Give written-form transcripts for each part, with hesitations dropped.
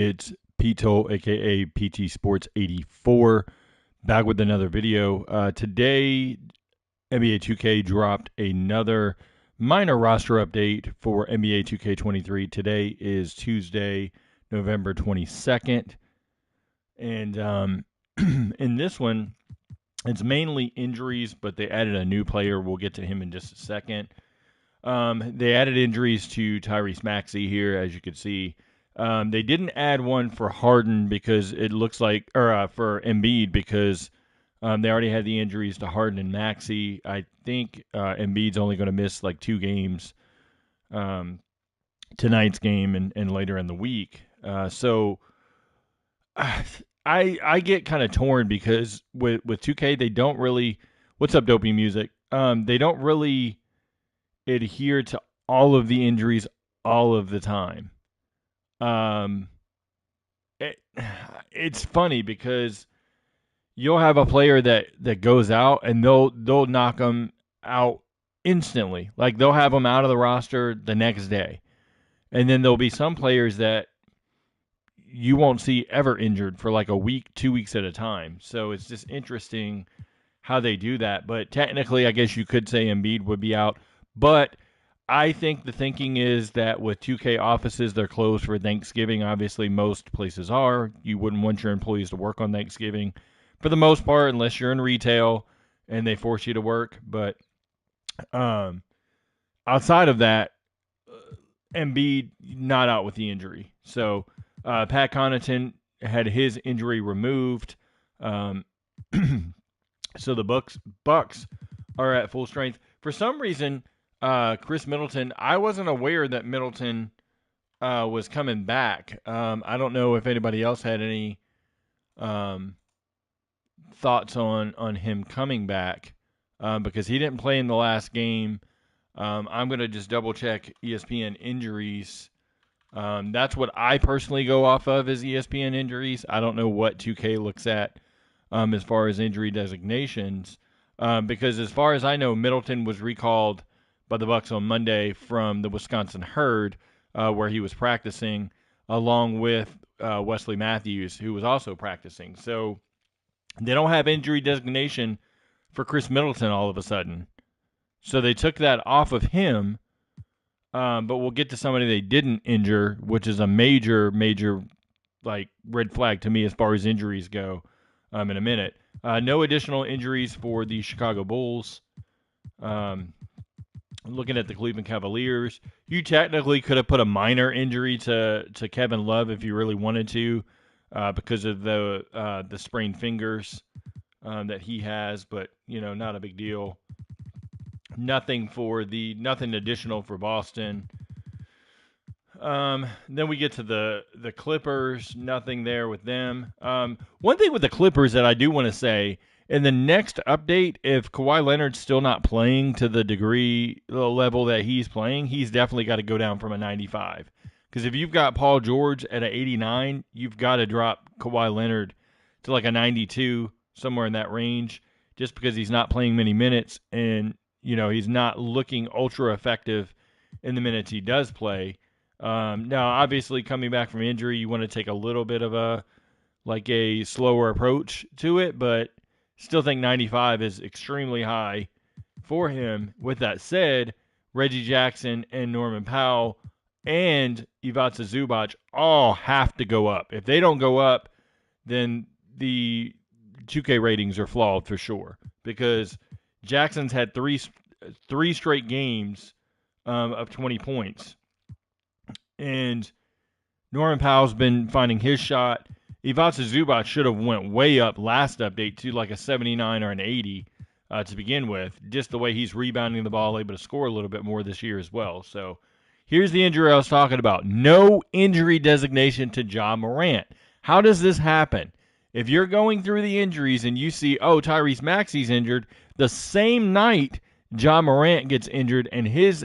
It's Pito, aka PT Sports 84, back with another video. Today, NBA 2K dropped another minor roster update for NBA 2K23. Today is Tuesday, November 22nd. And in this one, it's mainly injuries, but they added a new player. We'll get to him in just a second. They added injuries to Tyrese Maxey here, as you can see. They didn't add one for Harden because it looks like, or for Embiid because they already had the injuries to Harden and Maxey. I think Embiid's only going to miss like 2 games, tonight's game and later in the week. So I get kind of torn because with 2K they don't really. What's up, Dopey Music? They don't really adhere to all of the injuries all of the time. Um, it, it's funny because you'll have a player that goes out and they'll knock them out instantly. Like they'll have them out of the roster the next day, and then there'll be some players that you won't see ever injured for like a week, 2 weeks at a time. So it's just interesting how they do that. But technically, I guess you could say Embiid would be out, but I think the thinking is that with 2K offices, they're closed for Thanksgiving. Obviously, most places are. You wouldn't want your employees to work on Thanksgiving for the most part, unless you're in retail and they force you to work. But um, outside of that, Embiid not out with the injury. So Pat Connaughton had his injury removed. Um, so the Bucks are at full strength. For some reason, Chris Middleton, I wasn't aware that Middleton was coming back. I don't know if anybody else had any um, thoughts on him coming back because he didn't play in the last game. I'm going to just double check ESPN injuries. That's what I personally go off of is ESPN injuries. I don't know what 2K looks at as far as injury designations because as far as I know, Middleton was recalled by the Bucks on Monday from the Wisconsin Herd where he was practicing along with Wesley Matthews, who was also practicing. So they don't have injury designation for Chris Middleton all of a sudden. So they took that off of him, but we'll get to somebody they didn't injure, which is a major like red flag to me as far as injuries go in a minute. No additional injuries for the Chicago Bulls. Looking at the Cleveland Cavaliers, you technically could have put a minor injury to Kevin Love if you really wanted to because of the sprained fingers that he has, but not a big deal. Nothing additional for Boston. Then we get to the Clippers. Nothing there with them. One thing with the Clippers that I do want to say, in the next update, if Kawhi Leonard's still not playing to the level that he's playing, he's definitely got to go down from a 95. Because if you've got Paul George at an 89, you've got to drop Kawhi Leonard to like a 92, somewhere in that range, just because he's not playing many minutes and he's not looking ultra effective in the minutes he does play. Now, obviously, coming back from injury, you want to take a little bit of a slower approach to it, but still think 95 is extremely high for him. With that said, Reggie Jackson and Norman Powell and Ivica Zubac all have to go up. If they don't go up, then the 2K ratings are flawed for sure because Jackson's had three straight games of 20 points. And Norman Powell's been finding his shot. Ivica Zubac should have went way up last update to like a 79 or an 80 to begin with. Just the way he's rebounding the ball, able to score a little bit more this year as well. So here's the injury I was talking about. No injury designation to Ja Morant. How does this happen? If you're going through the injuries and you see, Tyrese Maxey's injured, the same night Ja Morant gets injured and his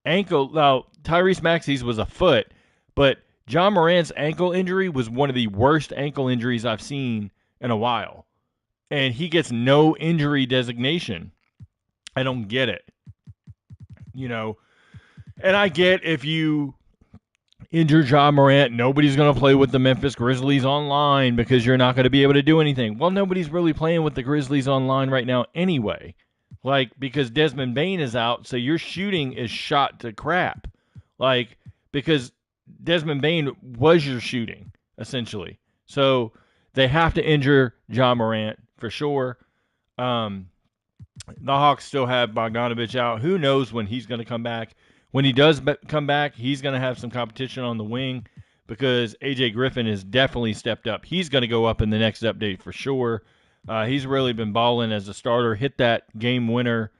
ankle, now Tyrese Maxey's was a foot, but Ja Morant's ankle injury was one of the worst ankle injuries I've seen in a while. And he gets no injury designation. I don't get it. And I get if you injure Ja Morant. Nobody's going to play with the Memphis Grizzlies online because you're not going to be able to do anything. Well, nobody's really playing with the Grizzlies online right now anyway. Like, because Desmond Bane is out, so your shooting is shot to crap. Like, because Desmond Bane was your shooting, essentially. So they have to injure Ja Morant for sure. The Hawks still have Bogdanovich out. Who knows when he's going to come back? When he does come back, he's going to have some competition on the wing because A.J. Griffin has definitely stepped up. He's going to go up in the next update for sure. He's really been balling as a starter. Hit that game winner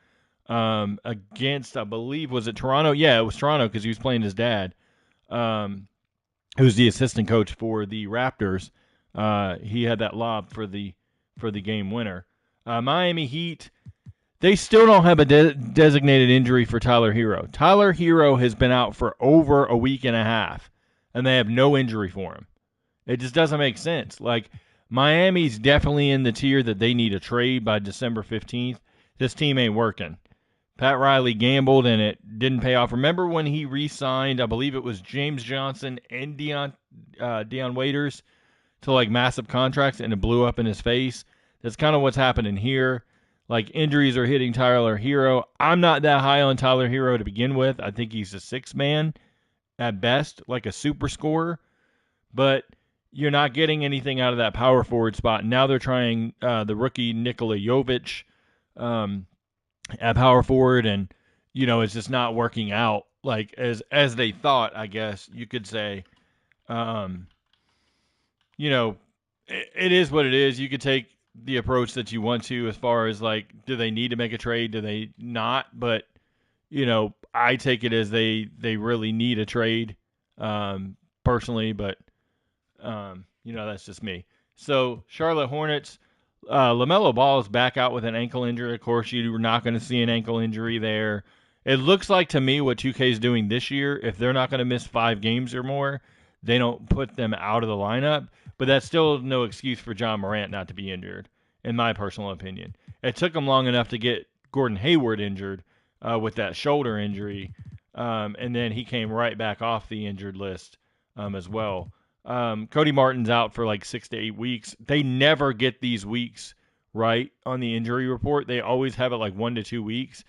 against, I believe, was it Toronto? Yeah, it was Toronto because he was playing his dad, who's the assistant coach for the Raptors. He had that lob for the game winner. Miami Heat, they still don't have a designated injury for Tyler Hero. Tyler Hero has been out for over a week and a half, and they have no injury for him. It just doesn't make sense. Like, Miami's definitely in the tier that they need a trade by December 15th. This team ain't working. Pat Riley gambled, and it didn't pay off. Remember when he re-signed, I believe it was James Johnson and Dion Waiters to, like, massive contracts, and it blew up in his face? That's kind of what's happening here. Like, injuries are hitting Tyler Hero. I'm not that high on Tyler Hero to begin with. I think he's a sixth man at best, like a super scorer. But you're not getting anything out of that power forward spot. Now they're trying the rookie Nikola Jovic at power forward, and, you know, it's just not working out like as they thought, I guess you could say. You know, it is what it is. You could take the approach that you want to as far as, like, do they need to make a trade? Do they not? But, you know, I take it as they really need a trade personally, but, you know, that's just me. So, Charlotte Hornets, LaMelo Ball is back out with an ankle injury. Of course, you're not going to see an ankle injury there. It looks like to me what 2K is doing this year, if they're not going to miss 5 games or more, they don't put them out of the lineup. But that's still no excuse for Ja Morant not to be injured, in my personal opinion. It took them long enough to get Gordon Hayward injured with that shoulder injury, and then he came right back off the injured list as well. Cody Martin's out for like 6 to 8 weeks. They never get these weeks right on the injury report. They always have it like 1 to 2 weeks.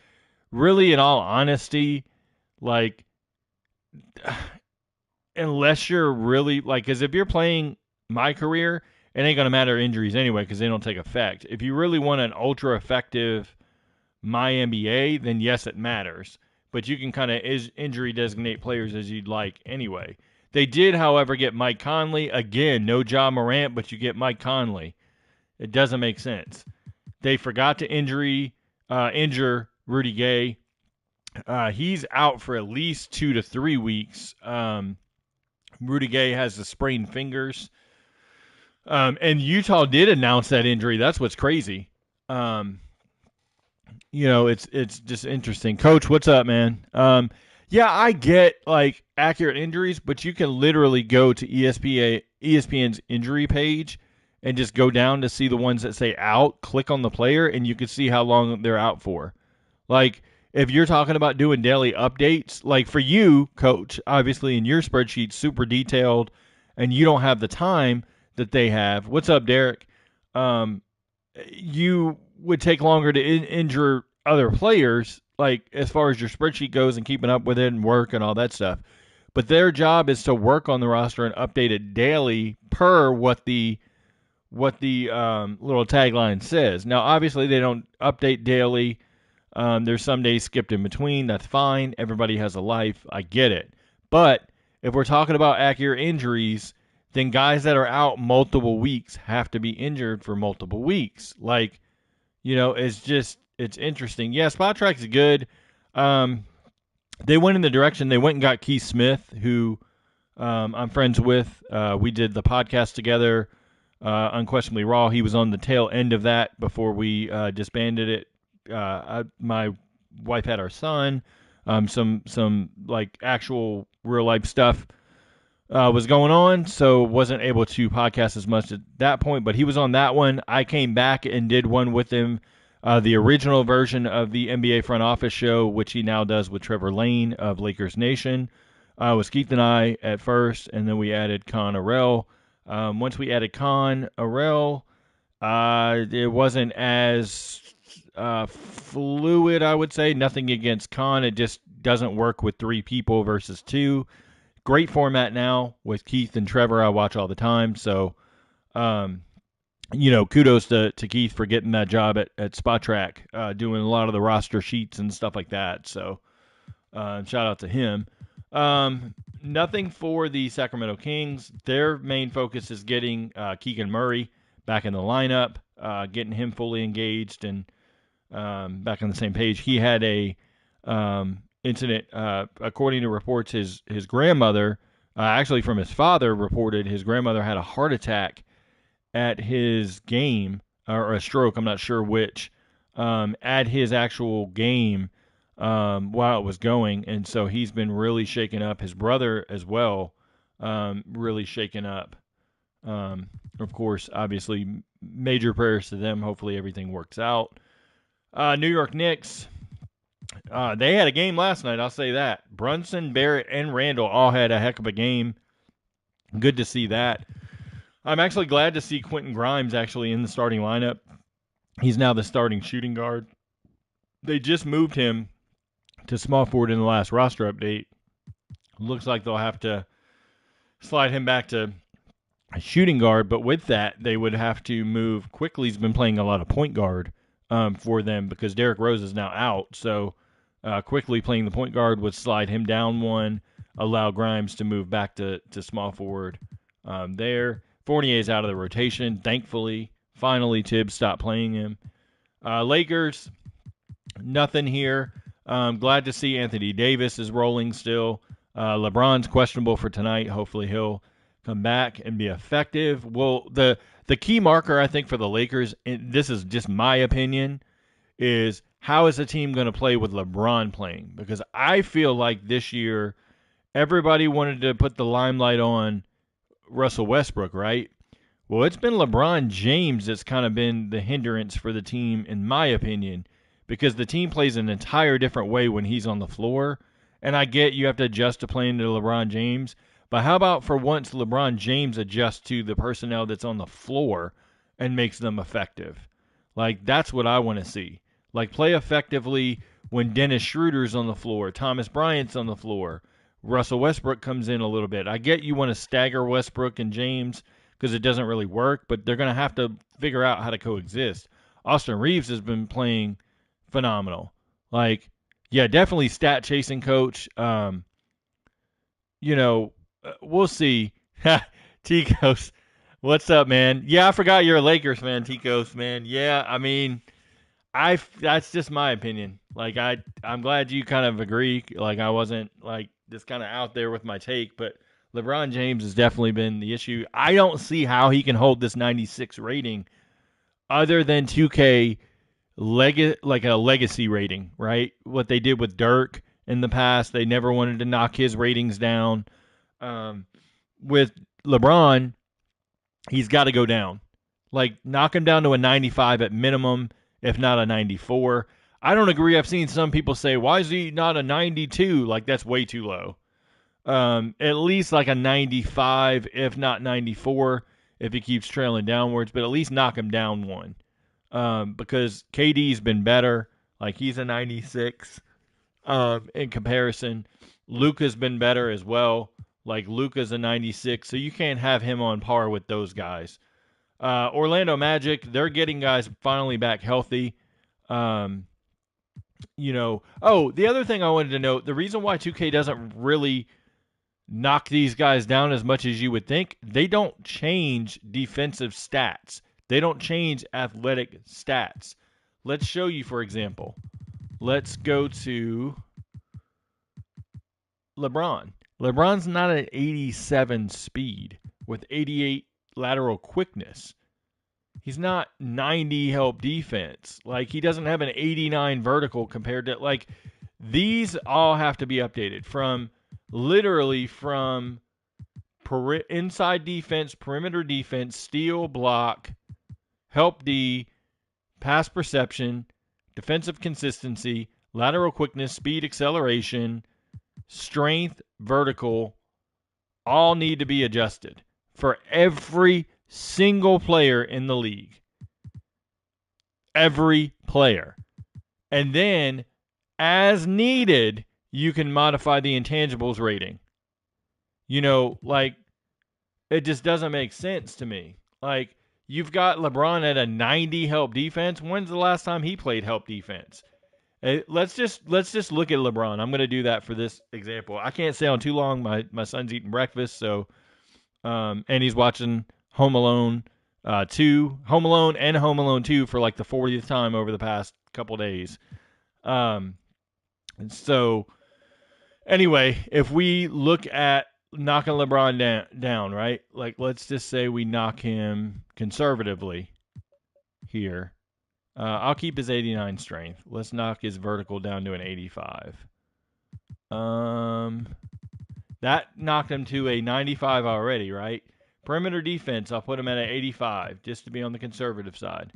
Really, in all honesty, like, unless you're really, like, because if you're playing my career, it ain't going to matter injuries anyway because they don't take effect. If you really want an ultra effective my NBA, then yes, it matters. But you can kind of injury designate players as you'd like anyway. They did, however, get Mike Conley. Again, no Ja Morant, but you get Mike Conley. It doesn't make sense. They forgot to injure Rudy Gay. He's out for at least 2 to 3 weeks. Rudy Gay has the sprained fingers. And Utah did announce that injury. That's what's crazy. You know, it's just interesting. Coach, what's up, man? Yeah, I get, like, accurate injuries, but you can literally go to ESPN's injury page and just go down to see the ones that say out, click on the player, and you can see how long they're out for. Like, if you're talking about doing daily updates, like for you, Coach, obviously in your spreadsheet, super detailed, and you don't have the time that they have. What's up, Derek? You would take longer to injure other players, like as far as your spreadsheet goes and keeping up with it and work and all that stuff. But their job is to work on the roster and update it daily per what the little tagline says. Now, obviously, they don't update daily. There's some days skipped in between. That's fine. Everybody has a life. I get it. But if we're talking about accurate injuries, then guys that are out multiple weeks have to be injured for multiple weeks. Like, you know, it's interesting. Yeah, Spot Track is good. They went in the direction. They went and got Keith Smith, who I'm friends with. We did the podcast together, Unquestionably Raw. He was on the tail end of that before we disbanded it. My wife had our son. Some like actual real life stuff was going on, so wasn't able to podcast as much at that point. But he was on that one. I came back and did one with him, the original version of the NBA front office show, which he now does with Trevor Lane of Lakers Nation. was Keith and I at first, and then we added Con Arel. Once we added Con Arel, it wasn't as fluid, I would say. Nothing against Con. It just doesn't work with 3 people versus 2. Great format now with Keith and Trevor. I watch all the time. So, kudos to Keith for getting that job at Spot Track, doing a lot of the roster sheets and stuff like that. So, shout out to him. Nothing for the Sacramento Kings. Their main focus is getting Keegan Murray back in the lineup, getting him fully engaged and back on the same page. He had a incident, according to reports, his grandmother, actually from his father, reported his grandmother had a heart attack at his game, or a stroke, I'm not sure which, at his actual game while it was going. And so he's been really shaken up. His brother as well, really shaken up. Of course, obviously, major prayers to them. Hopefully everything works out. New York Knicks, they had a game last night, I'll say that. Brunson, Barrett, and Randall all had a heck of a game. Good to see that. I'm actually glad to see Quentin Grimes actually in the starting lineup. He's now the starting shooting guard. They just moved him to small forward in the last roster update. Looks like they'll have to slide him back to a shooting guard, but with that, they would have to move. Quickly's been playing a lot of point guard for them because Derrick Rose is now out. So Quickly playing the point guard would slide him down one, allow Grimes to move back to small forward there. Fournier's out of the rotation, thankfully. Finally, Tibbs stopped playing him. Lakers, nothing here. Glad to see Anthony Davis is rolling still. LeBron's questionable for tonight. Hopefully he'll come back and be effective. Well, the key marker, I think, for the Lakers, and this is just my opinion, is how is the team going to play with LeBron playing? Because I feel like this year everybody wanted to put the limelight on Russell Westbrook, right? Well, it's been LeBron James that's kind of been the hindrance for the team, in my opinion, because the team plays an entire different way when he's on the floor. And I get you have to adjust to playing to LeBron James, but how about for once LeBron James adjusts to the personnel that's on the floor and makes them effective? Like, that's what I want to see. Like, play effectively when Dennis Schroeder's on the floor, Thomas Bryant's on the floor, Russell Westbrook comes in a little bit. I get you want to stagger Westbrook and James because it doesn't really work, but they're going to have to figure out how to coexist. Austin Reeves has been playing phenomenal. Like, yeah, definitely stat chasing coach. We'll see. Ticos, what's up, man? Yeah, I forgot you're a Lakers fan, Ticos, man. Yeah, I mean, that's just my opinion. Like, I'm glad you kind of agree. Like, I wasn't like just kind of out there with my take, but LeBron James has definitely been the issue. I don't see how he can hold this 96 rating other than 2K like a legacy rating, right? What they did with Dirk in the past, they never wanted to knock his ratings down. With LeBron, he's got to go down. Like, knock him down to a 95 at minimum, if not a 94. I don't agree. I've seen some people say, why is he not a 92? Like, that's way too low. At least like a 95, if not 94, if he keeps trailing downwards, but at least knock him down one. Because KD's been better. Like, he's a 96 in comparison. Luka's been better as well. Like, Luka's a 96, so you can't have him on par with those guys. Orlando Magic, they're getting guys finally back healthy. The other thing I wanted to note, the reason why 2K doesn't really knock these guys down as much as you would think, they don't change defensive stats. They don't change athletic stats. Let's show you, for example. Let's go to LeBron. LeBron's not at 87 speed with 88 lateral quickness. He's not 90 help defense. Like, he doesn't have an 89 vertical compared to, like, these all have to be updated from inside defense, perimeter defense, steal, block, help D, pass perception, defensive consistency, lateral quickness, speed, acceleration, strength, vertical, all need to be adjusted for every single player in the league. Every player. And then, as needed, you can modify the intangibles rating. Like, it just doesn't make sense to me. Like, you've got LeBron at a 90 help defense. When's the last time he played help defense? Let's just look at LeBron. I'm going to do that for this example. I can't stay on too long. My son's eating breakfast, so and he's watching Home Alone 2, Home Alone and Home Alone 2 for like the 40th time over the past couple days. So anyway, if we look at knocking LeBron down, right? Like, let's just say we knock him conservatively here. I'll keep his 89 strength. Let's knock his vertical down to an 85. That knocked him to a 95 already, right? Perimeter defense, I'll put him at an 85 just to be on the conservative side.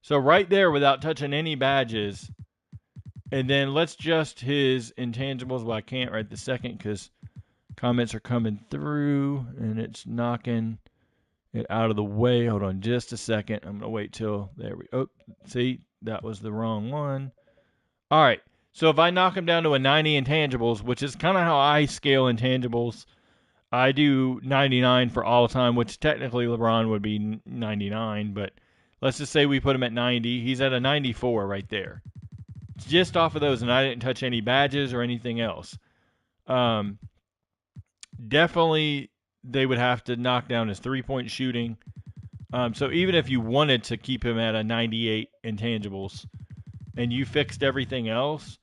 So right there, without touching any badges, and then let's adjust his intangibles. Well, I can't right this second because comments are coming through and it's knocking it out of the way. Hold on just a second. I'm going to wait till there we go. Oh, see, that was the wrong one. All right. So if I knock him down to a 90 intangibles, which is kind of how I scale intangibles, I do 99 for all time, which technically LeBron would be 99, but let's just say we put him at 90. He's at a 94 right there. Just off of those, and I didn't touch any badges or anything else. Definitely they would have to knock down his three-point shooting. So even if you wanted to keep him at a 98 intangibles and you fixed everything else,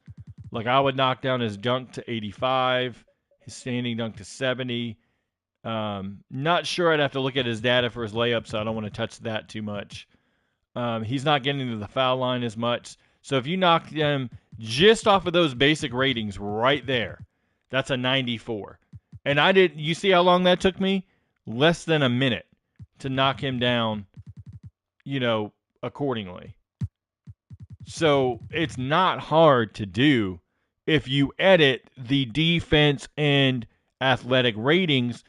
like I would knock down his dunk to 85, his standing dunk to 70. Not sure. I'd have to look at his data for his layup, so I don't want to touch that too much. He's not getting to the foul line as much. So if you knock them just off of those basic ratings right there, that's a 94. And you see how long that took me? Less than a minute to knock him down, accordingly. So it's not hard to do if you edit the defense and athletic ratings.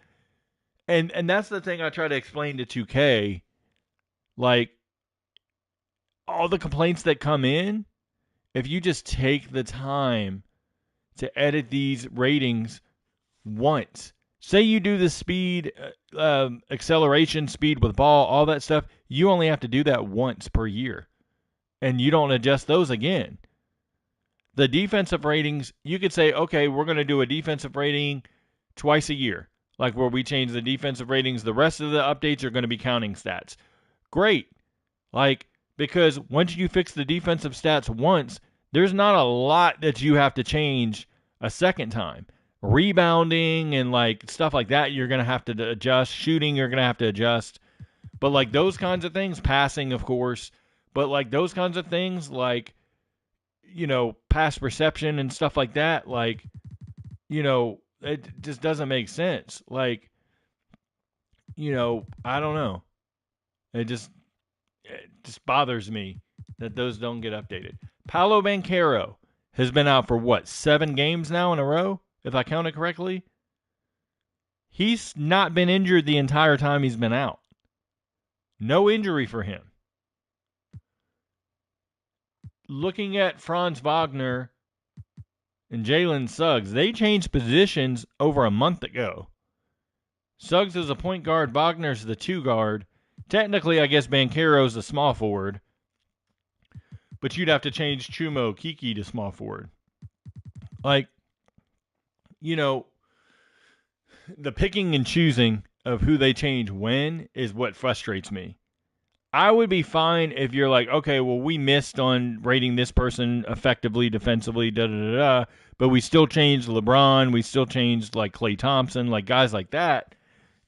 And that's the thing I try to explain to 2K. Like, all the complaints that come in, if you just take the time to edit these ratings once, say you do the speed, acceleration, speed with ball, all that stuff, you only have to do that once per year. And you don't adjust those again. The defensive ratings, you could say, okay, we're going to do a defensive rating twice a year. Like where we change the defensive ratings, the rest of the updates are going to be counting stats. Great. Because once you fix the defensive stats once, there's not a lot that you have to change a second time. Rebounding and stuff like that, you're going to have to adjust. Shooting, you're going to have to adjust. But those kinds of things, passing, of course, but those kinds of things, pass perception and stuff like that, it just doesn't make sense. I don't know. It just bothers me that those don't get updated. Paolo Banchero has been out for 7 games now in a row, if I counted correctly. He's not been injured the entire time he's been out. No injury for him. Looking at Franz Wagner and Jalen Suggs, they changed positions over a month ago. Suggs is a point guard, Wagner's the 2 guard. Technically, I guess Banchero's a small forward. But you'd have to change Chumo Kiki to small forward. The picking and choosing of who they change when is what frustrates me. I would be fine if you're like, okay, well, we missed on rating this person effectively, defensively, but we still changed LeBron, we still changed Klay Thompson, guys like that,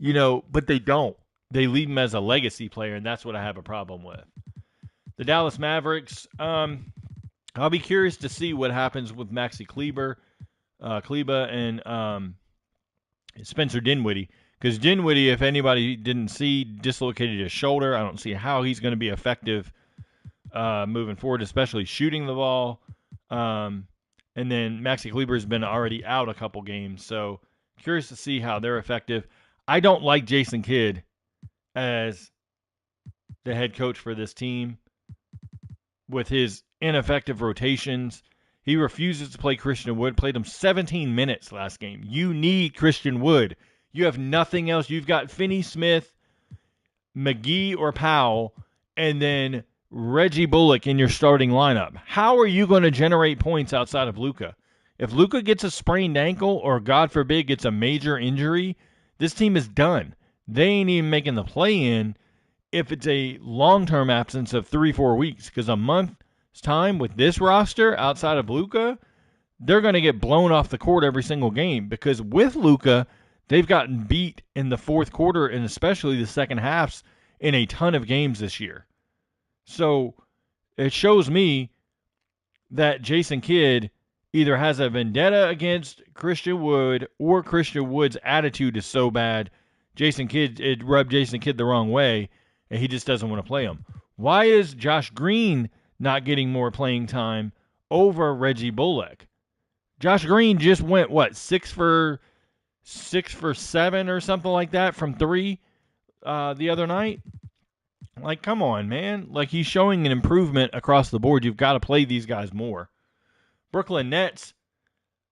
but they don't. They leave him as a legacy player, and that's what I have a problem with. The Dallas Mavericks, I'll be curious to see what happens with Maxi Kleber and Spencer Dinwiddie. Because Dinwiddie, if anybody didn't see, dislocated his shoulder. I don't see how he's going to be effective moving forward, especially shooting the ball. And then Maxi Kleber's been already out a couple games. So curious to see how they're effective. I don't like Jason Kidd as the head coach for this team with his ineffective rotations. He refuses to play Christian Wood, played him 17 minutes last game. You need Christian Wood. You have nothing else. You've got Finney Smith, McGee, or Powell, and then Reggie Bullock in your starting lineup. How are you going to generate points outside of Luka? If Luka gets a sprained ankle or, God forbid, gets a major injury, this team is done. They ain't even making the play-in if it's a long-term absence of 3-4 weeks, because a month's time with this roster outside of Luka, they're going to get blown off the court every single game, because with Luka, they've gotten beat in the fourth quarter and especially the second halves in a ton of games this year. So it shows me that Jason Kidd either has a vendetta against Christian Wood or Christian Wood's attitude is so bad, it rubbed Jason Kidd the wrong way, and he just doesn't want to play him. Why is Josh Green not getting more playing time over Reggie Bullock? Josh Green just went, 6 for 7 or something like that from 3 the other night? Like, come on, man. Like, he's showing an improvement across the board. You've got to play these guys more. Brooklyn Nets,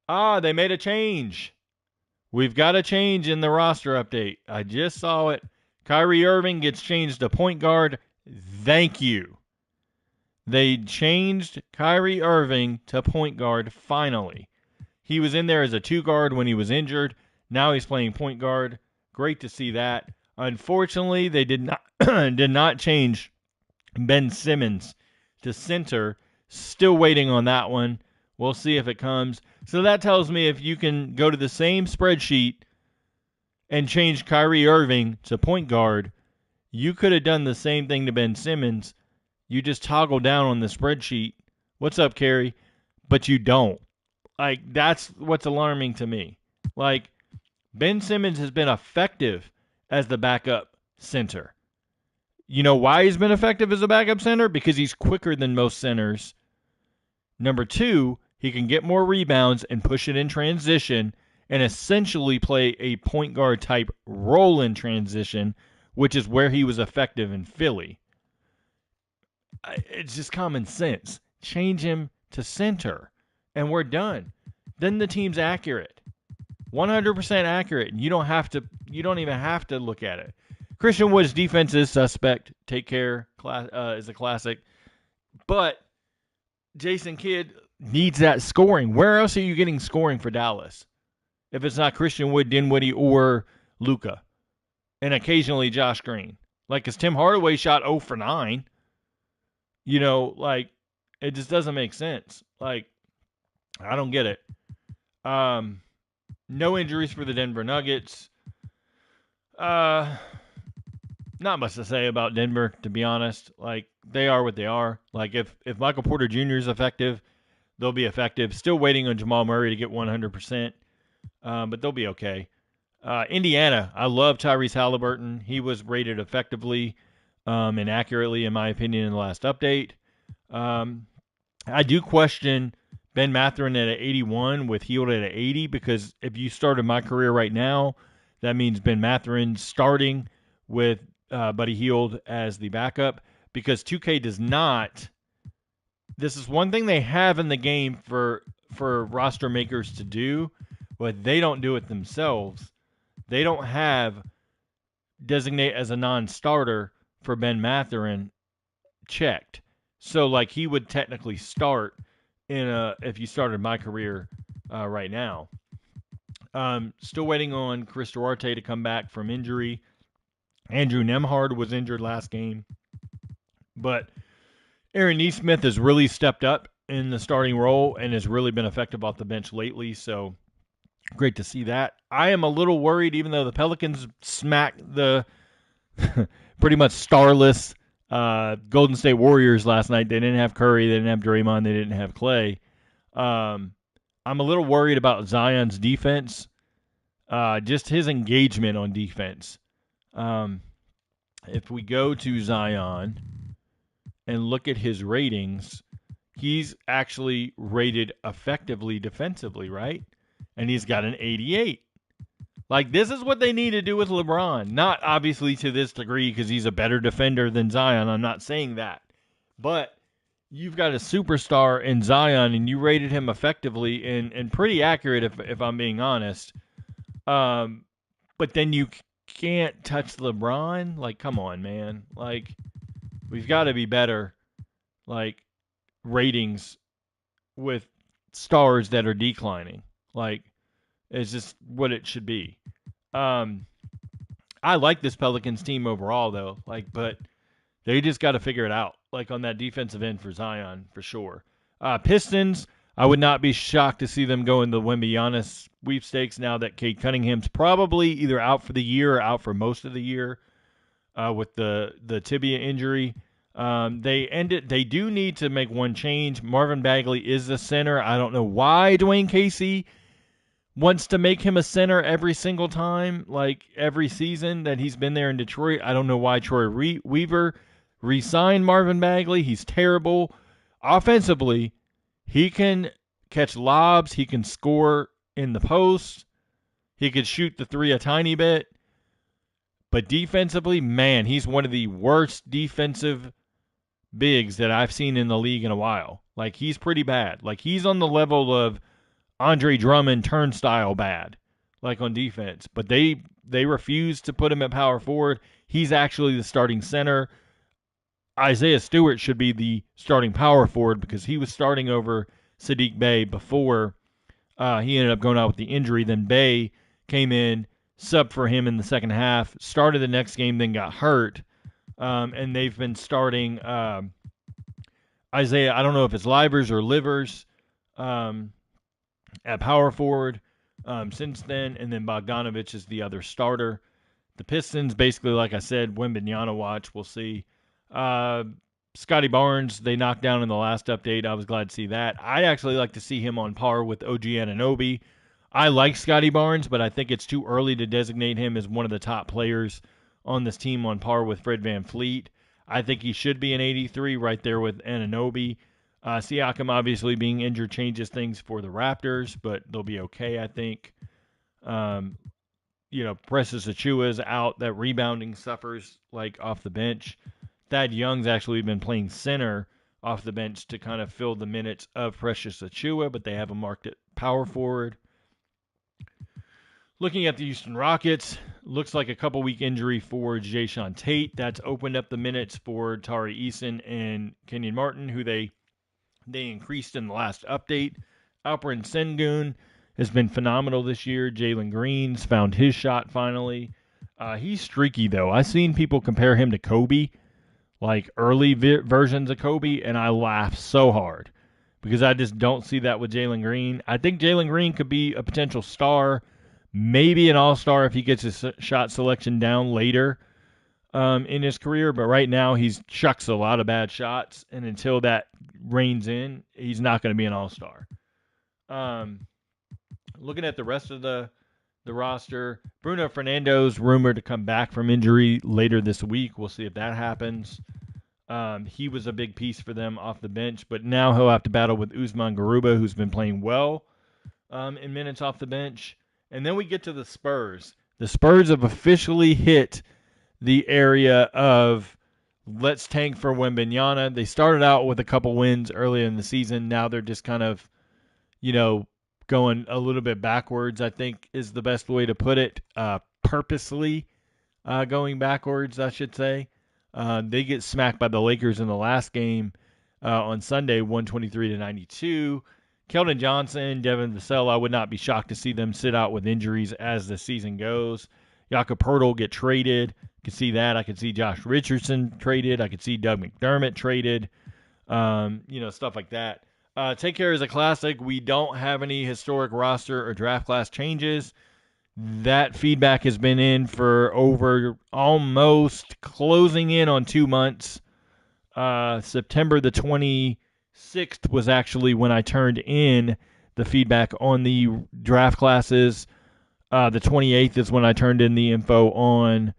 they made a change. We've got a change in the roster update. I just saw it. Kyrie Irving gets changed to point guard. Thank you. They changed Kyrie Irving to point guard finally. He was in there as a 2 guard when he was injured. Now he's playing point guard. Great to see that. Unfortunately, they did not change Ben Simmons to center. Still waiting on that one. We'll see if it comes. So that tells me if you can go to the same spreadsheet and change Kyrie Irving to point guard, you could have done the same thing to Ben Simmons. You just toggle down on the spreadsheet. What's up, Kerry? But you don't. Like, that's what's alarming to me. Like, Ben Simmons has been effective as the backup center. You know why he's been effective as a backup center? Because he's quicker than most centers. Number 2, he can get more rebounds and push it in transition and essentially play a point guard type role in transition, which is where he was effective in Philly. It's just common sense. Change him to center, and we're done. Then the team's accurate. 100% accurate, and you don't even have to look at it. Christian Wood's defense is suspect. Take care is a classic. But Jason Kidd needs that scoring. Where else are you getting scoring for Dallas? If it's not Christian Wood, Dinwiddie, or Luka. And occasionally Josh Green. Like, because Tim Hardaway shot 0 for 9. You know, like, it just doesn't make sense. Like, I don't get it. No injuries for the Denver Nuggets. Not much to say about Denver, to be honest. Like, they are what they are. Like, if Michael Porter Jr. is effective, they'll be effective. Still waiting on Jamal Murray to get 100%, but they'll be okay. Indiana, I love Tyrese Halliburton. He was rated effectively and accurately, in my opinion, in the last update. I do question Ben Mathurin at an 81 with Hield at an 80, because if you started my career right now, that means Ben Mathurin starting with Buddy Hield as the backup, because 2K does not. This is one thing they have in the game for roster makers to do, but they don't do it themselves. They don't have designate as a non-starter for Ben Mathurin checked. So, like, he would technically start if you started my career right now. Still waiting on Chris Duarte to come back from injury. Andrew Nembhard was injured last game. But Aaron Nesmith has really stepped up in the starting role and has really been effective off the bench lately. So, great to see that. I am a little worried, even though the Pelicans smacked the pretty much starless Golden State Warriors last night. They didn't have Curry. They didn't have Draymond. They didn't have Clay. I'm a little worried about Zion's defense. Just his engagement on defense. If we go to Zion and look at his ratings, he's actually rated effectively defensively, right? And he's got an 88. Like, this is what they need to do with LeBron. Not obviously to this degree because he's a better defender than Zion. I'm not saying that. But you've got a superstar in Zion, and you rated him effectively and pretty accurate, if I'm being honest. But then you can't touch LeBron. Like, come on, man. Like, we've got to be better. Like, ratings with stars that are declining. Like, it's just what it should be. I like this Pelicans team overall, though. Like, but they just got to figure it out. Like on that defensive end for Zion, for sure. Pistons, I would not be shocked to see them go in the Wembanyama sweepstakes now that Cade Cunningham's probably either out for the year or out for most of the year with the tibia injury. They do need to make one change. Marvin Bagley is the center. I don't know why Dwayne Casey wants to make him a center every single time, like every season that he's been there in Detroit. I don't know why Troy Weaver re-signed Marvin Bagley. He's terrible. Offensively, he can catch lobs. He can score in the post. He could shoot the three a tiny bit. But defensively, man, he's one of the worst defensive bigs that I've seen in the league in a while. Like, he's pretty bad. Like, he's on the level of Andre Drummond turnstile bad, like on defense. But they refuse to put him at power forward. He's actually the starting center. Isaiah Stewart should be the starting power forward because he was starting over Sadiq Bey before he ended up going out with the injury. Then Bey came in, subbed for him in the second half, started the next game, then got hurt. And they've been starting Isaiah, I don't know if it's Livers or Livers, at power forward since then. And then Bogdanovich is the other starter. The Pistons, basically, like I said, Wembanyama watch. We'll see. Scotty Barnes, they knocked down in the last update. I was glad to see that. I'd actually like to see him on par with OG Anunoby. I like Scotty Barnes, but I think it's too early to designate him as one of the top players on this team on par with Fred VanVleet. I think he should be an 83 right there with Anunoby. Siakam obviously being injured changes things for the Raptors, but they'll be okay, I think. Precious Achiuwa's out. That rebounding suffers like off the bench. Thad Young's actually been playing center off the bench to kind of fill the minutes of Precious Achiuwa, but they have him marked at power forward. Looking at the Houston Rockets, looks like a couple-week injury for Jae'Sean Tate. That's opened up the minutes for Tari Eason and Kenyon Martin, who they increased in the last update. Alperen Sengun has been phenomenal this year. Jalen Green's found his shot finally. He's streaky, though. I've seen people compare him to Kobe, like early versions of Kobe, and I laugh so hard because I just don't see that with Jalen Green. I think Jalen Green could be a potential star, maybe an all-star if he gets his shot selection down later in his career, but right now he chucks a lot of bad shots, and until that reins in, he's not going to be an all-star. Looking at the rest of the roster, Bruno Fernando's rumored to come back from injury later this week. We'll see if that happens. He was a big piece for them off the bench, but now he'll have to battle with Usman Garuba, who's been playing well in minutes off the bench. And then we get to the Spurs. The Spurs have officially hit the area of let's tank for Wembanyama. They started out with a couple wins early in the season. Now they're just kind of, going a little bit backwards, I think is the best way to put it. Purposely going backwards, I should say. They get smacked by the Lakers in the last game on Sunday, 123-92. Keldon Johnson, Devin Vassell, I would not be shocked to see them sit out with injuries as the season goes. Jakob Poeltl get traded. I could see that. I could see Josh Richardson traded. I could see Doug McDermott traded. Stuff like that. Take care is a classic. We don't have any historic roster or draft class changes. That feedback has been in for over almost closing in on 2 months. September the 26th was actually when I turned in the feedback on the draft classes. The 28th is when I turned in the info on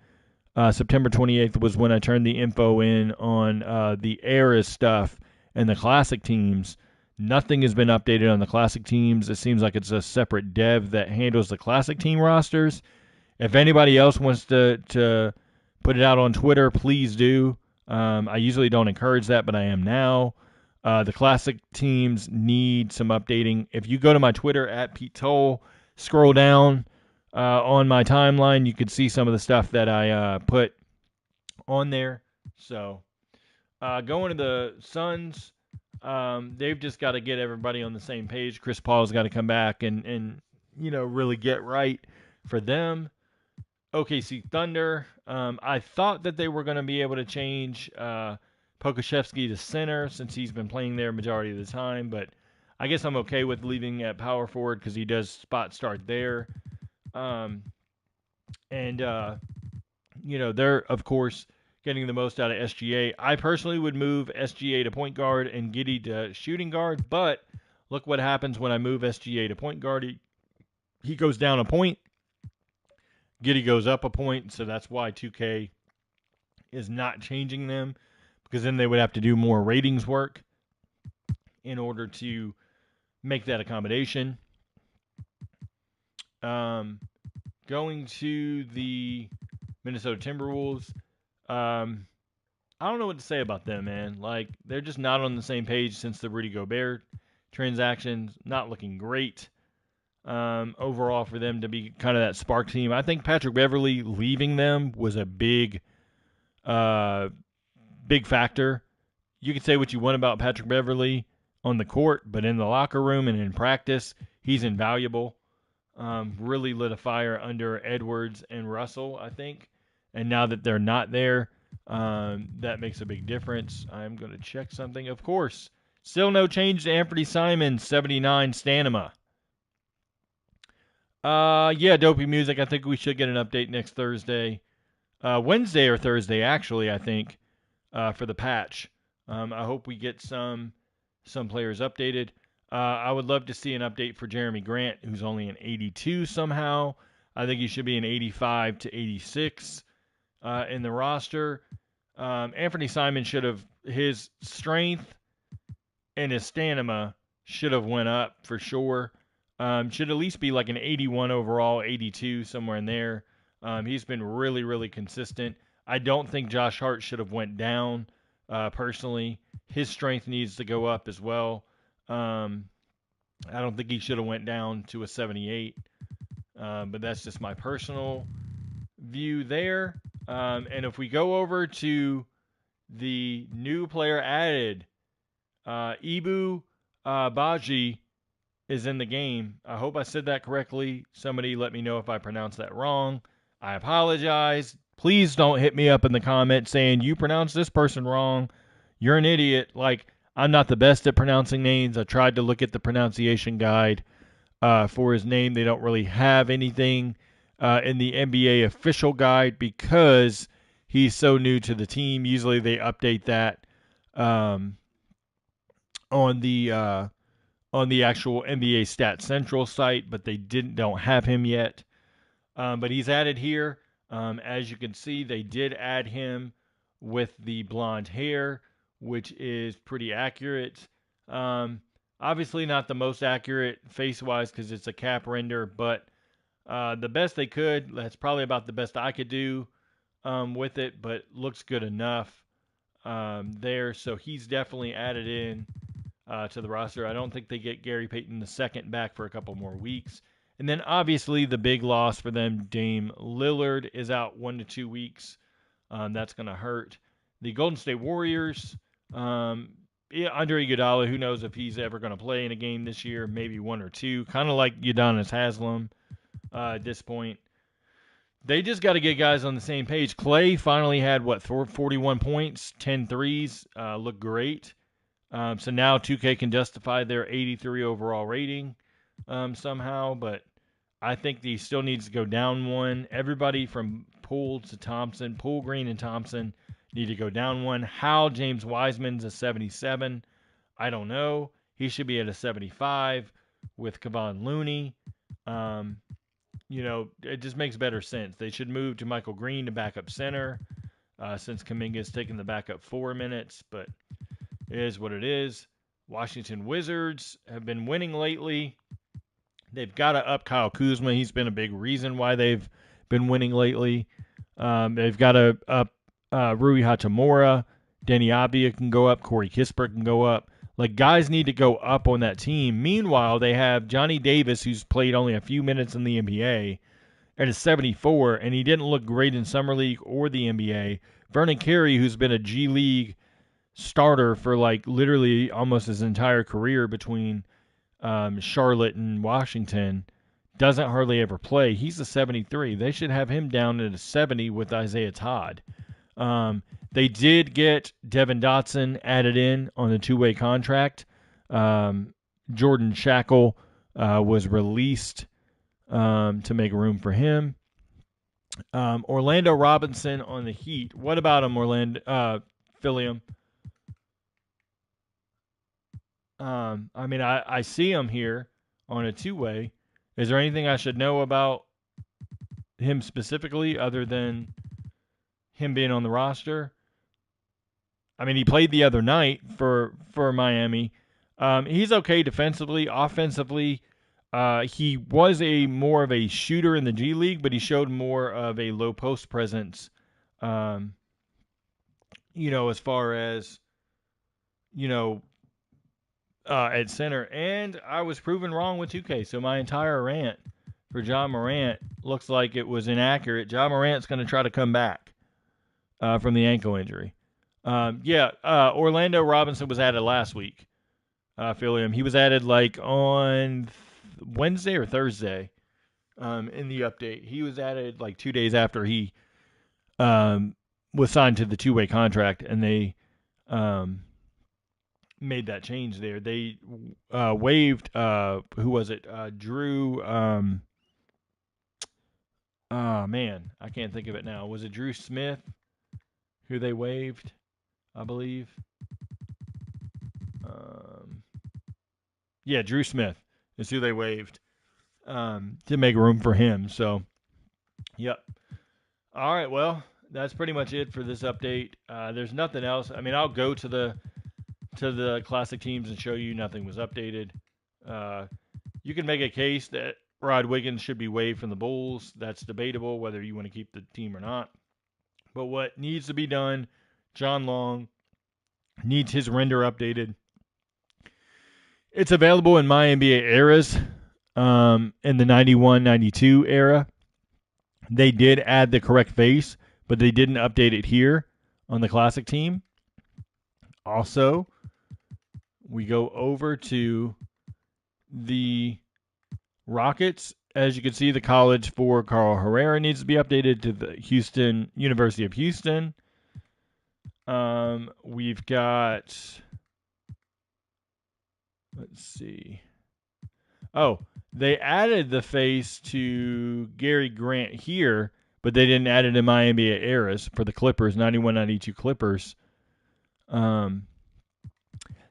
September 28th was when I turned the info in on the era stuff. and the classic teams. Nothing has been updated on the classic teams. It seems like it's a separate dev that handles the classic team rosters. If anybody else wants to put it out on Twitter, please do. I usually don't encourage that, but I am now. The classic teams need some updating. If you go to my Twitter at Pete Toll, scroll down on my timeline, you can see some of the stuff that I put on there. So going to the Suns, they've just got to get everybody on the same page. Chris Paul's got to come back and really get right for them. OKC Thunder, I thought that they were going to be able to change Pokusevski to center since he's been playing there majority of the time, but I guess I'm okay with leaving at power forward because he does spot start there. They're, of course, getting the most out of SGA. I personally would move SGA to point guard and Giddey to shooting guard, but look what happens when I move SGA to point guard. He goes down a point. Giddey goes up a point, so that's why 2K is not changing them, because then they would have to do more ratings work in order to make that accommodation. Going to the Minnesota Timberwolves, I don't know what to say about them, man. Like, they're just not on the same page since the Rudy Gobert transactions. Not looking great overall for them to be kind of that spark team. I think Patrick Beverley leaving them was a big factor. You can say what you want about Patrick Beverley on the court, but in the locker room and in practice, he's invaluable. Really lit a fire under Edwards and Russell, I think. And now that they're not there, that makes a big difference. I'm going to check something. Of course, still no change to Anthony Simons, 79 Stanima. Dopey Music. I think we should get an update next Thursday. Wednesday or Thursday, actually, I think, for the patch. I hope we get some players updated. I would love to see an update for Jeremy Grant, who's only an 82 somehow. I think he should be an 85 to 86 in the roster. Anthony Simons his strength and his stamina should have went up for sure. Should at least be like an 81 overall, 82, somewhere in there. He's been really, really consistent. I don't think Josh Hart should have went down, personally. His strength needs to go up as well. I don't think he should have went down to a 78, but that's just my personal view there. And if we go over to the new player added, Ibou Badji is in the game. I hope I said that correctly. Somebody let me know if I pronounced that wrong. I apologize. Please don't hit me up in the comments saying you pronounced this person wrong. You're an idiot. Like, I'm not the best at pronouncing names. I tried to look at the pronunciation guide for his name. They don't really have anything in the NBA official guide because he's so new to the team. Usually they update that on the actual NBA Stat Central site, but they don't have him yet. But he's added here. As you can see, they did add him with the blonde hair, which is pretty accurate. Obviously not the most accurate face-wise because it's a cap render, but the best they could. That's probably about the best I could do with it, but looks good enough there. So he's definitely added in to the roster. I don't think they get Gary Payton II back for a couple more weeks. And then obviously the big loss for them, Dame Lillard, is out 1 to 2 weeks. That's going to hurt. The Golden State Warriors, Andre Iguodala, who knows if he's ever going to play in a game this year, maybe 1 or 2, kind of like Udonis Haslem at this point. They just got to get guys on the same page. Clay finally had, 41 points, 10 threes, looked great. So now 2K can justify their 83 overall rating somehow, but I think he still needs to go down 1. Everybody from Poole to Thompson, Poole, Green, and Thompson need to go down 1. How James Wiseman's a 77, I don't know. He should be at a 75 with Kevon Looney. It just makes better sense. They should move to Michael Green to backup center since Kuminga's taking the backup 4 minutes, but It is what it is. Washington Wizards have been winning lately. They've got to up Kyle Kuzma. He's been a big reason why they've been winning lately. They've got to up Rui Hachimura. Danny Avdia can go up. Corey Kispert can go up. Like, guys need to go up on that team. Meanwhile, they have Johnny Davis, who's played only a few minutes in the NBA, at a 74, and he didn't look great in Summer League or the NBA. Vernon Carey, who's been a G League starter for like literally almost his entire career between Charlotte and Washington, doesn't hardly ever play. He's a 73. They should have him down at a 70 with Isaiah Todd. They did get Devin Dotson added in on a two-way contract. Jordan Shackle was released to make room for him. Orlando Robinson on the Heat. What about him, Orlando? Phillium. I mean, I see him here on a two-way. Is there anything I should know about him specifically other than him being on the roster? I mean, he played the other night for Miami. He's okay defensively, offensively. He was a more of a shooter in the G League, but he showed more of a low post presence. Um, as far as you know, at center. And I was proven wrong with 2K. So my entire rant for John Morant looks like it was inaccurate. John Morant's going to try to come back from the ankle injury. Orlando Robinson was added last week. Phillium. He was added like on Wednesday or Thursday in the update. He was added like 2 days after he was signed to the two-way contract, and they made that change there. They waived who was it? Drew. Man, I can't think of it now. Was it Drew Smith who they waived? I believe. Drew Smith is who they waived to make room for him. So, yep. All right. Well, that's pretty much it for this update. There's nothing else. I mean, I'll go to the classic teams and show you nothing was updated. You can make a case that Rod Wiggins should be waived from the Bulls. That's debatable whether you want to keep the team or not. But what needs to be done, John Long needs his render updated. It's available in my NBA eras in the 91-92 era. They did add the correct face, but they didn't update it here on the classic team. Also, we go over to the Rockets. As you can see, the college for Carl Herrera needs to be updated to the University of Houston. We've got, let's see. Oh, they added the face to Gary Grant here, but they didn't add it in my NBA eras for the Clippers, 91-92 Clippers.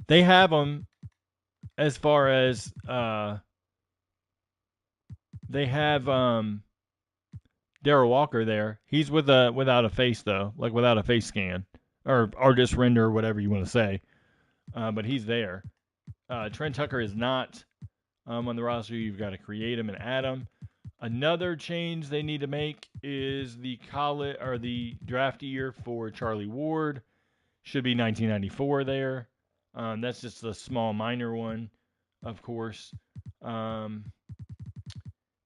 They have them as far as they have Darryl Walker there. He's without a face though, like without a face scan or artist render, or whatever you want to say. But he's there. Trent Tucker is not on the roster. You've got to create him and add him. Another change they need to make is the college or the draft year for Charlie Ward. Should be 1994 there. That's just a small minor one, of course. They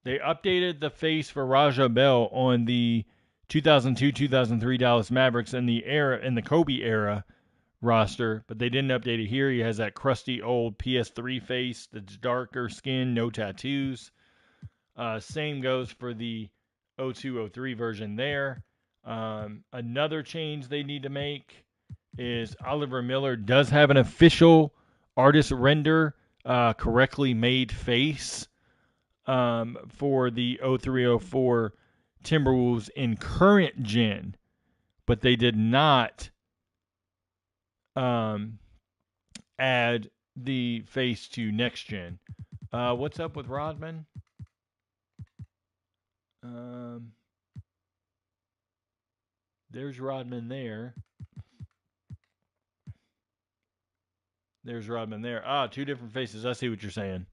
updated the face for Raja Bell on the 2002-2003 Dallas Mavericks in the Kobe era roster, but they didn't update it here. He has that crusty old PS3 face that's darker skin, no tattoos. Same goes for the 02-03 version there. Another change they need to make is Oliver Miller does have an official artist render correctly made face for the 03-04 Timberwolves in current gen, but they did not add the face to next gen. What's up with Rodman? There's Rodman there. There's Rodman there. Ah, two different faces. I see what you're saying.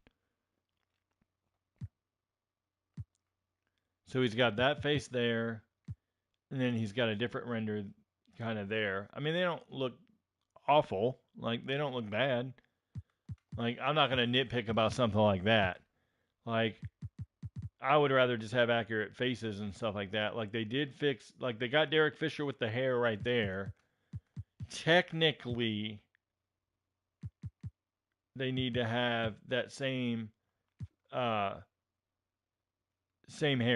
So he's got that face there, and then he's got a different render kind of there. I mean, they don't look awful. Like, they don't look bad. Like, I'm not going to nitpick about something like that. Like, I would rather just have accurate faces and stuff like that. Like, they did fix, like, they got Derek Fisher with the hair right there. Technically, they need to have that same hair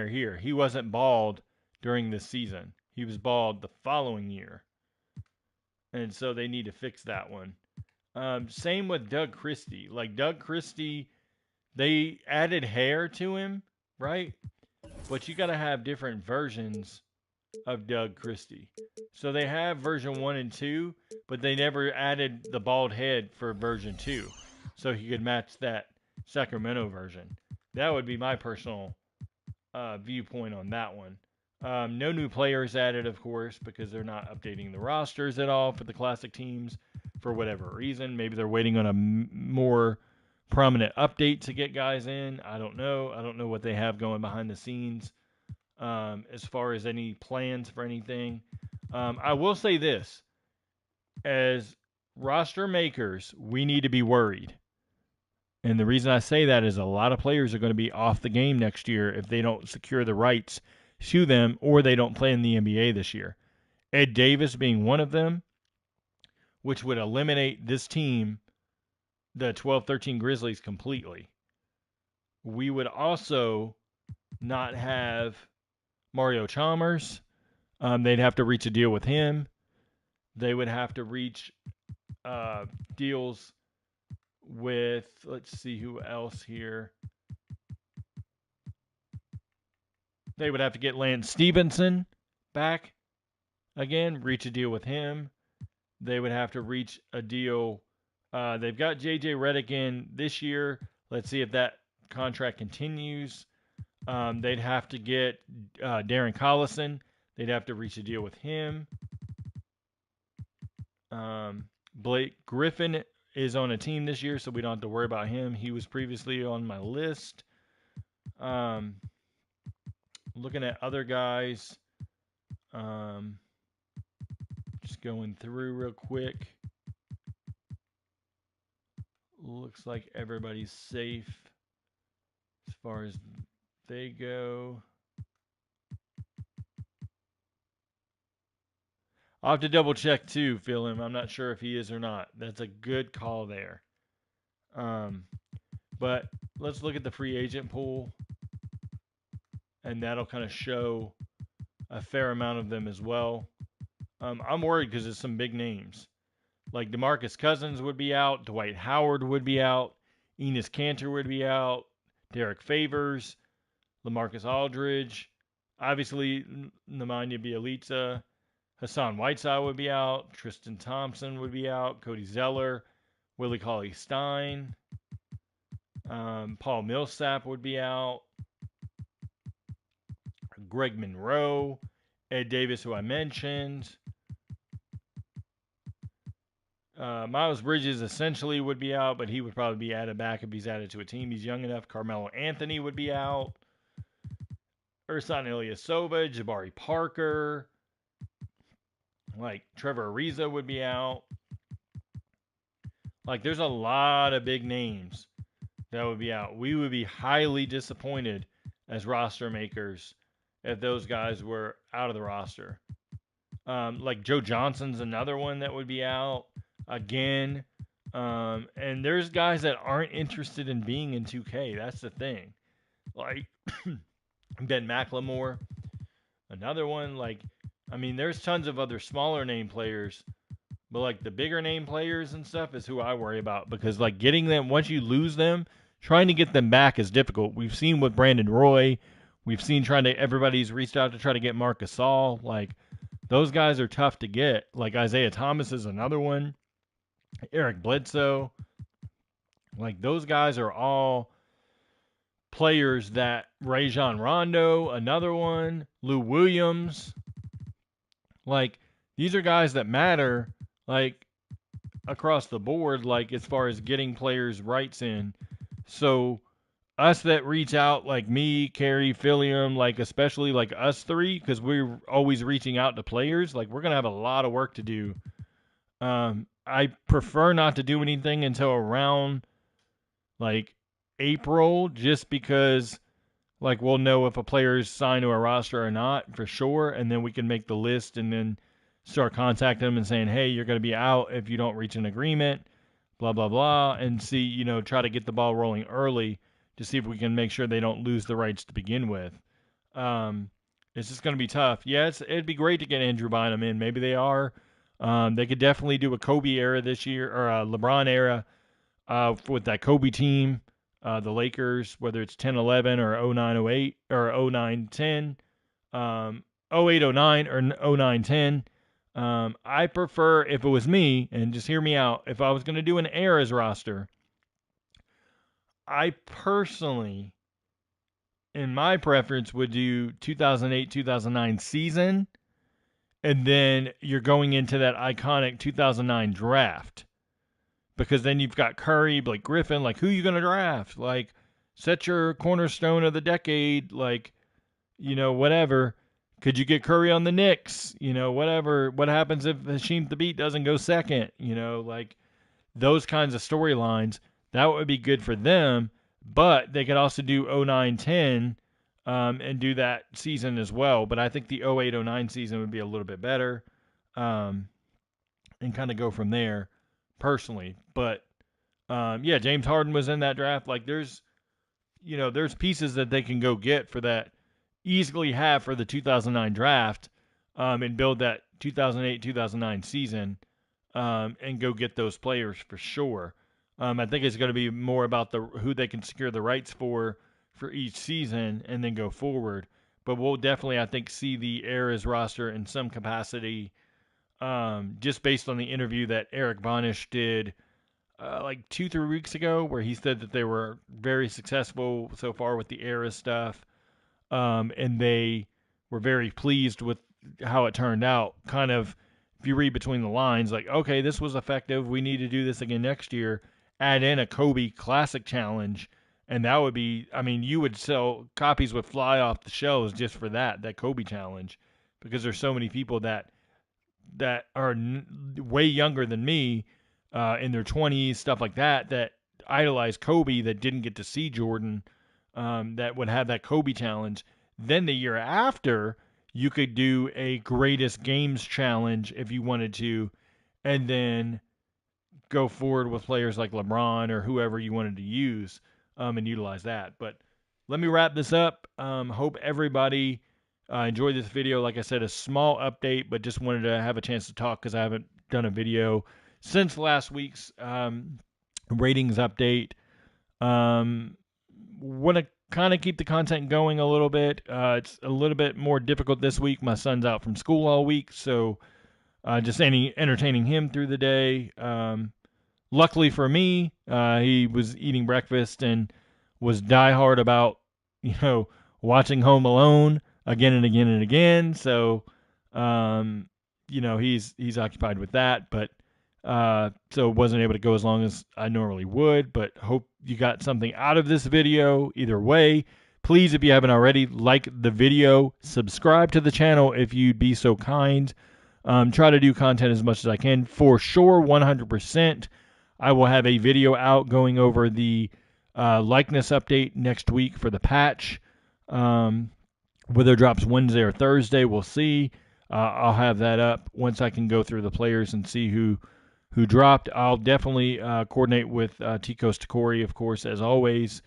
here. He wasn't bald during this season. He was bald the following year. And so they need to fix that one. Same with Doug Christie. Like, Doug Christie, they added hair to him, right? But you got to have different versions of Doug Christie. So they have version 1 and 2, but they never added the bald head for version 2. So he could match that Sacramento version. That would be my personal viewpoint on that one. No new players added, of course, because they're not updating the rosters at all for the classic teams for whatever reason. Maybe they're waiting on a more prominent update to get guys in. I don't know. I don't know what they have going behind the scenes as far as any plans for anything. I will say this. As roster makers, we need to be worried. And the reason I say that is a lot of players are going to be off the game next year if they don't secure the rights to them or they don't play in the NBA this year. Ed Davis being one of them, which would eliminate this team, the 12-13 Grizzlies, completely. We would also not have Mario Chalmers. They'd have to reach a deal with him. They would have to reach deals with, let's see who else here. They would have to get Lance Stevenson back again, reach a deal with him. They would have to reach a deal. They've got J.J. Redick in this year. Let's see if that contract continues. They'd have to get Darren Collison. They'd have to reach a deal with him. Blake Griffin is on a team this year, so we don't have to worry about him. He was previously on my list. Looking at other guys. Just going through real quick. Looks like everybody's safe as far as they go. I'll have to double check too, Philip. I'm not sure if he is or not. That's a good call there. But let's look at the free agent pool, and that'll kind of show a fair amount of them as well. I'm worried because there's some big names. Like DeMarcus Cousins would be out, Dwight Howard would be out, Enes Kanter would be out, Derek Favors, LaMarcus Aldridge, obviously Nemanja Bjelica, Hassan Whiteside would be out, Tristan Thompson would be out, Cody Zeller, Willie Cauley-Stein, Paul Millsap would be out, Greg Monroe, Ed Davis, who I mentioned. Miles Bridges essentially would be out, but he would probably be added back if he's added to a team. He's young enough. Carmelo Anthony would be out. Ersan Ilyasova, Jabari Parker. Like, Trevor Ariza would be out. Like, there's a lot of big names that would be out. We would be highly disappointed as roster makers if those guys were out of the roster. Like, Joe Johnson's another one that would be out again. And there's guys that aren't interested in being in 2K. That's the thing. Like, Ben McLemore, another one. Like, I mean, there's tons of other smaller name players, but like the bigger name players and stuff is who I worry about, because like getting them, once you lose them, trying to get them back is difficult. We've seen with Brandon Roy, we've seen everybody's reached out to try to get Marc Gasol. Like, those guys are tough to get. Like, Isaiah Thomas is another one. Eric Bledsoe. Like, those guys are all players that, Rajon Rondo, another one. Lou Williams. Like, these are guys that matter. Like, across the board, like as far as getting players' rights in. So us that reach out, like me, Carrie, Philium, like especially like us three, because we're always reaching out to players, like we're gonna have a lot of work to do. I prefer not to do anything until around like April, just because like we'll know if a player is signed to a roster or not for sure, and then we can make the list and then start contacting them and saying, hey, you're going to be out if you don't reach an agreement, blah blah blah, and see, try to get the ball rolling early to see if we can make sure they don't lose the rights to begin with. Um, it's just going to be tough. Yeah, it'd be great to get Andrew Bynum in. Maybe they are. They could definitely do a Kobe era this year or a LeBron era with that Kobe team, the Lakers, whether it's 10-11 or 09-08 or 09-10, 08-09 or 09-10. I prefer, if it was me, and just hear me out, if I was going to do an eras roster, I personally, in my preference, would do 2008-2009 season, and then you're going into that iconic 2009 draft. Because then you've got Curry, Blake Griffin, like who you going to draft? Like set your cornerstone of the decade, like, whatever. Could you get Curry on the Knicks? Whatever. What happens if Hasheem Thabeet doesn't go second? Like those kinds of storylines. That would be good for them, but they could also do 09-10 and do that season as well. But I think the 08-09 season would be a little bit better and kind of go from there personally. But yeah, James Harden was in that draft. Like there's pieces that they can go get for that, easily have for the 2009 draft, and build that 2008-2009 season, and go get those players for sure. I think it's going to be more about who they can secure the rights for each season and then go forward. But we'll definitely, I think, see the Eras roster in some capacity, just based on the interview that Eric Bonish did like 2-3 weeks ago, where he said that they were very successful so far with the Eras stuff, and they were very pleased with how it turned out. Kind of, if you read between the lines, like, okay, this was effective. We need to do this again next year. Add in a Kobe Classic Challenge, and that would be, I mean, you would sell copies would fly off the shelves just for that Kobe Challenge, because there's so many people that are way younger than me, in their 20s, stuff like that, that idolize Kobe, that didn't get to see Jordan, that would have that Kobe challenge. Then the year after, you could do a greatest games challenge if you wanted to, and then go forward with players like LeBron or whoever you wanted to use, and utilize that. But let me wrap this up. Hope everybody enjoyed this video. Like I said, a small update, but just wanted to have a chance to talk because I haven't done a video since last week's ratings update. Want to kind of keep the content going a little bit. It's a little bit more difficult this week. My son's out from school all week, so just entertaining him through the day. Luckily for me, he was eating breakfast and was diehard about, watching Home Alone again and again and again. So, he's occupied with that, but so wasn't able to go as long as I normally would. But hope you got something out of this video. Either way, please, if you haven't already, like the video, subscribe to the channel if you'd be so kind. Try to do content as much as I can. For sure, 100%. I will have a video out going over the likeness update next week for the patch. Whether it drops Wednesday or Thursday, we'll see. I'll have that up once I can go through the players and see who dropped. I'll definitely coordinate with Tikos Takori, of course, as always.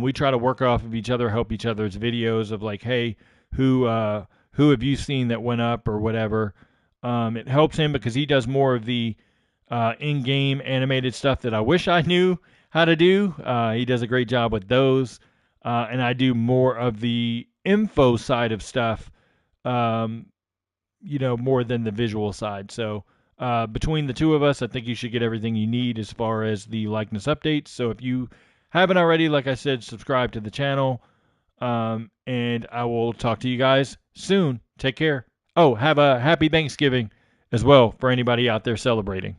We try to work off of each other, help each other's videos of like, hey, who have you seen that went up or whatever. It helps him because he does more of the in-game animated stuff that I wish I knew how to do. He does a great job with those. And I do more of the info side of stuff, more than the visual side. So between the two of us, I think you should get everything you need as far as the likeness updates. So if you haven't already, like I said, subscribe to the channel. And I will talk to you guys soon. Take care. Oh, have a happy Thanksgiving as well for anybody out there celebrating.